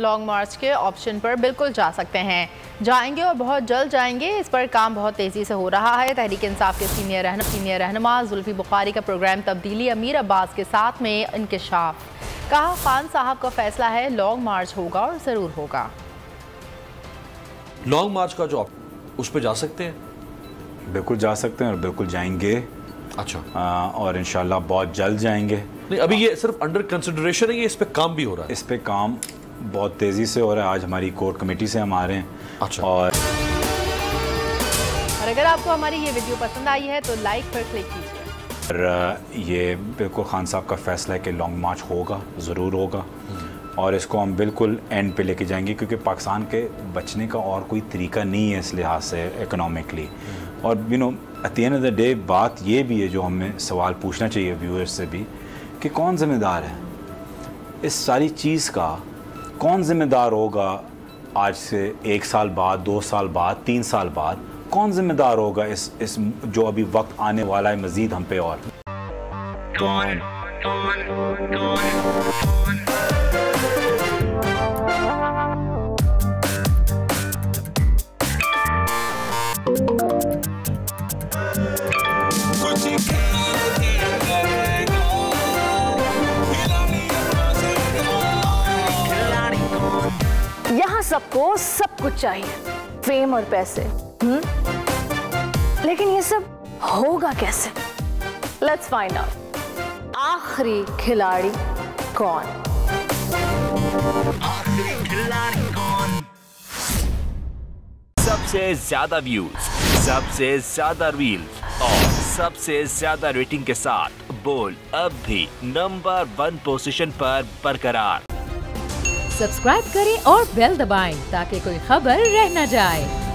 Long मार्च के option पर बिल्कुल जा सकते हैं, जाएंगे और बहुत जल्द जाएंगे। इस पर काम बहुत तेज़ी से हो रहा है। तहरीक इंसाफ के सीनियर रहनुमा जुल्फी बुखारी का प्रोग्राम तब्दीली अमीर अब्बास के साथ में इंकशाफ। कहा खान साहब का फैसला है, लॉन्ग मार्च होगा और ज़रूर होगा। लॉन्ग मार्च का जो उस पर जा सकते हैं, बिल्कुल जा सकते हैं और बिल्कुल जाएंगे। अच्छा। और इंशाल्लाह बहुत जल्द जाएंगे। नहीं, अभी ये सिर्फ अंडर कंसिडरेशन है, ये इस पे काम भी हो रहा है? इस पे काम बहुत तेज़ी से हो रहा है। आज हमारी कोर कमेटी से हम आ रहे हैं। अच्छा। और अगर आपको हमारी ये वीडियो पसंद आई है तो लाइक पर क्लिक कीजिए। और ये बिल्कुल खान साहब का फैसला है कि लॉन्ग मार्च होगा, ज़रूर होगा। और इसको हम बिल्कुल एंड पे लेके जाएंगे, क्योंकि पाकिस्तान के बचने का और कोई तरीका नहीं है इस लिहाज से इकोनॉमिकली। और at the end of the day बात ये भी है जो हमें सवाल पूछना चाहिए व्यूअर्स से भी, कि कौन ज़िम्मेदार है इस सारी चीज़ का? कौन ज़िम्मेदार होगा आज से 1 साल बाद, 2 साल बाद, 3 साल बाद? कौन ज़िम्मेदार होगा इस जो अभी वक्त आने वाला है मज़ीद हम पे? और यहाँ सबको सब कुछ चाहिए, फेम और पैसे। लेकिन ये सब होगा कैसे? Let's find out. आखिरी खिलाड़ी कौन? सबसे ज्यादा व्यूज, सबसे ज्यादा रील्स और सबसे ज्यादा रेटिंग के साथ बोल अब भी नंबर 1 पोजीशन पर बरकरार। सब्सक्राइब करें और बेल दबाएं ताकि कोई खबर रह न जाए।